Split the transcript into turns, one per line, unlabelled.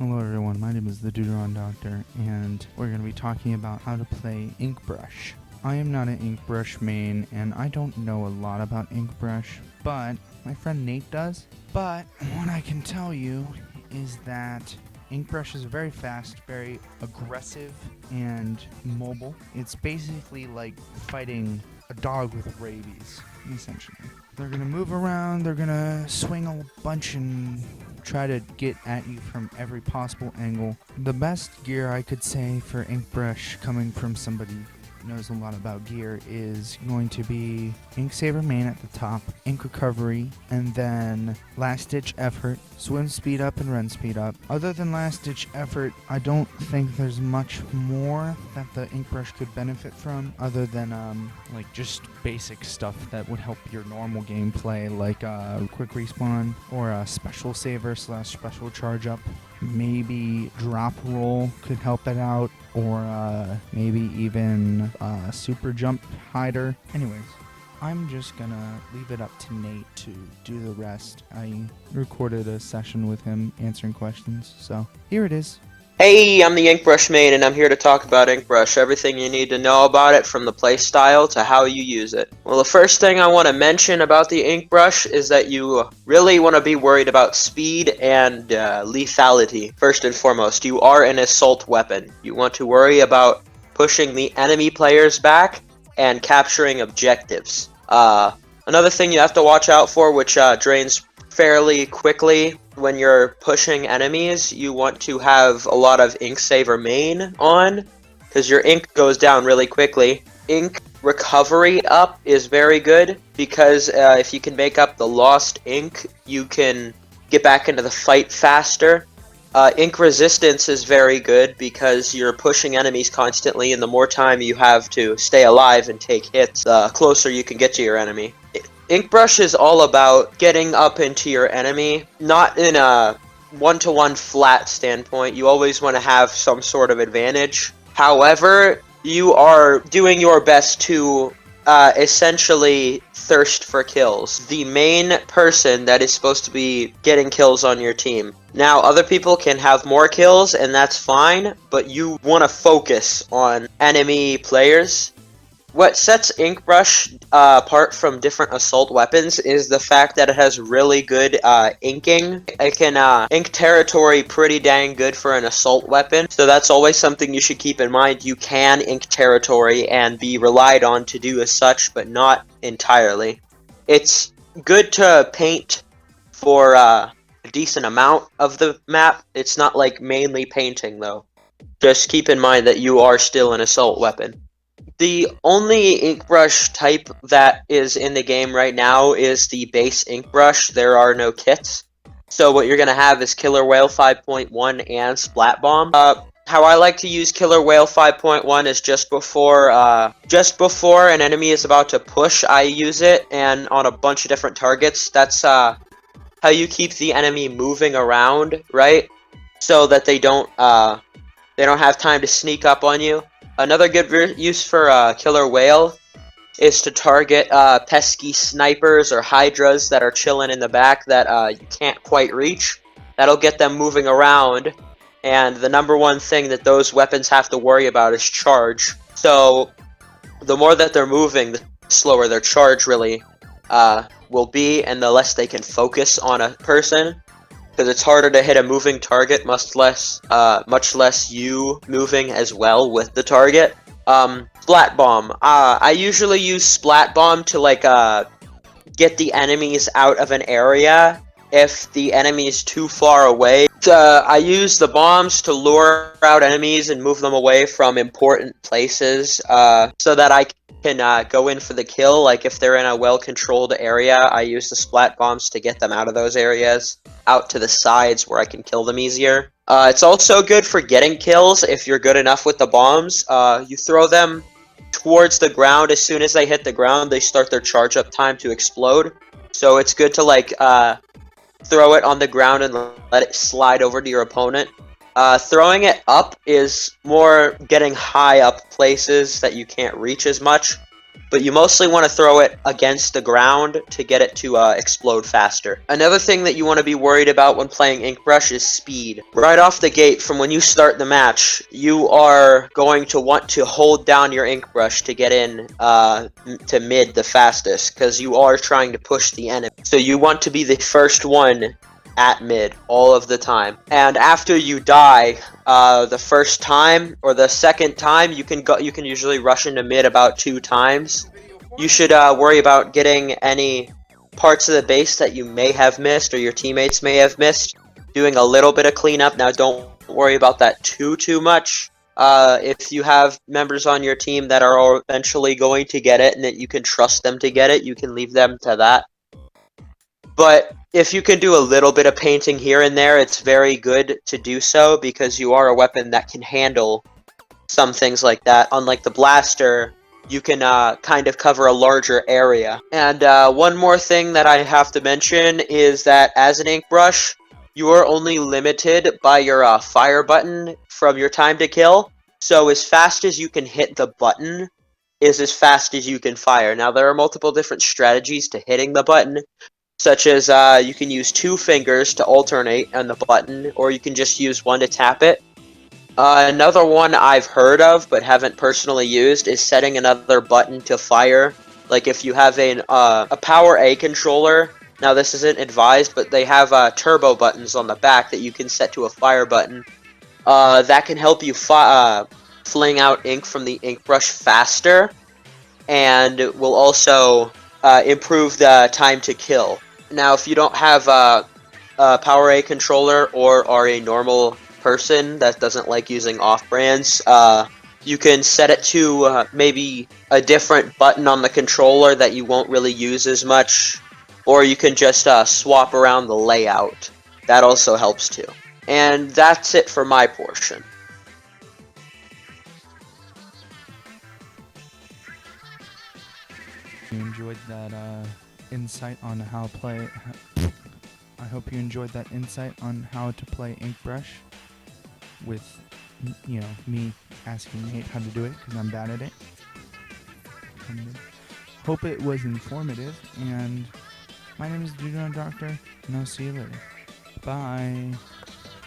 Hello everyone, my name is the Deuteron Doctor, and we're going to be talking about how to play Inkbrush. I am not an Inkbrush main, and I don't know a lot about Inkbrush, but my friend Nate does. But what I can tell you is that Inkbrush is very fast, very aggressive, and mobile. It's basically like fighting a dog with rabies, essentially. They're going to move around, they're going to swing a bunch and try to get at you from every possible angle. The best gear I could say for Inkbrush, coming from somebody who knows a lot about gear, is going to be Ink Saver main at the top, Ink Recovery, and then Last Ditch Effort, Swim Speed Up and Run Speed Up. Other than Last Ditch Effort, I don't think there's much more that the Inkbrush could benefit from, other than like just basic stuff that would help your normal gameplay, like quick respawn or a special saver / special charge up. Maybe drop roll could help it out, or maybe even super jump hider. Anyways, I'm just gonna leave it up to Nate to do the rest. I recorded a session with him answering questions, so here it is.
Hey, I'm the Inkbrush main, and I'm here to talk about Inkbrush, everything you need to know about it, from the playstyle to how you use it. Well, the first thing I want to mention about the Inkbrush is that you really want to be worried about speed and lethality. First and foremost, you are an assault weapon. You want to worry about pushing the enemy players back and capturing objectives. Another thing you have to watch out for, which drains fairly quickly when you're pushing enemies, you want to have a lot of Ink Saver main on, because your ink goes down really quickly. Ink Recovery up is very good, because if you can make up the lost ink, you can get back into the fight faster. Ink Resistance is very good, because you're pushing enemies constantly, and the more time you have to stay alive and take hits, the closer you can get to your enemy. Inkbrush is all about getting up into your enemy, not in a one-to-one flat standpoint. You always want to have some sort of advantage. However, you are doing your best to essentially thirst for kills. The main person that is supposed to be getting kills on your team. Now, other people can have more kills, and that's fine, but you want to focus on enemy players. What sets Inkbrush apart from different assault weapons is the fact that it has really good inking. It can ink territory pretty dang good for an assault weapon, so that's always something you should keep in mind. You can ink territory and be relied on to do as such, but not entirely. It's good to paint for a decent amount of the map. It's not like mainly painting, though. Just keep in mind that you are still an assault weapon. The only Inkbrush type that is in the game right now is the base Inkbrush. There are no kits. So what you're going to have is Killer Whale 5.1 and Splat Bomb. How I like to use Killer Whale 5.1 is just before an enemy is about to push, I use it, and on a bunch of different targets. That's how you keep the enemy moving around, right? So that they don't have time to sneak up on you. Another good use for Killer Whale is to target pesky snipers or hydras that are chilling in the back that you can't quite reach. That'll get them moving around, and the number one thing that those weapons have to worry about is charge. So the more that they're moving, the slower their charge really will be, and the less they can focus on a person. Because it's harder to hit a moving target, much less you moving as well with the target. Splat Bomb. I usually use Splat Bomb to get the enemies out of an area if the enemy is too far away. I use the bombs to lure out enemies and move them away from important places, so that I can go in for the kill. Like if they're in a well-controlled area, I use the Splat Bombs to get them out of those areas, out to the sides where I can kill them easier. It's also good for getting kills if you're good enough with the bombs. You throw them towards the ground. As soon as they hit the ground, they start their charge up time to explode. So it's good to throw it on the ground and let it slide over to your opponent. Throwing it up is more getting high up places that you can't reach as much. but you mostly want to throw it against the ground to get it to explode faster. Another thing that you want to be worried about when playing Inkbrush is speed. Right off the gate, from when you start the match, you are going to want to hold down your Inkbrush to get in to mid the fastest, because you are trying to push the enemy. So you want to be the first one at mid all of the time. And after you die, the first time or the second time, you can usually rush into mid about 2 times. You should worry about getting any parts of the base that you may have missed or your teammates may have missed, doing a little bit of cleanup. Now don't worry about that too much. If you have members on your team that are eventually going to get it and that you can trust them to get it, you can leave them to that. But if you can do a little bit of painting here and there, it's very good to do so, because you are a weapon that can handle some things like that. Unlike the blaster, you can kind of cover a larger area. And one more thing that I have to mention is that as an Inkbrush, you are only limited by your fire button from your time to kill. So as fast as you can hit the button is as fast as you can fire. Now there are multiple different strategies to hitting the button, such as you can use 2 fingers to alternate on the button, or you can just use 1 to tap it. Another one I've heard of but haven't personally used is setting another button to fire. Like if you have a Power A controller, now this isn't advised, but they have turbo buttons on the back that you can set to a fire button. That can help you fling out ink from the Inkbrush faster, and will also improve the time to kill. Now, if you don't have a Power A controller or are a normal person that doesn't like using off-brands, you can set it to maybe a different button on the controller that you won't really use as much, or you can just swap around the layout. That also helps too. And that's it for my portion.
You enjoyed that insight on how to play. I hope you enjoyed that insight on how to play Inkbrush with, me asking Nate how to do it, because I'm bad at it. And hope it was informative, and my name is Dude Doctor, and I'll see you later. Bye.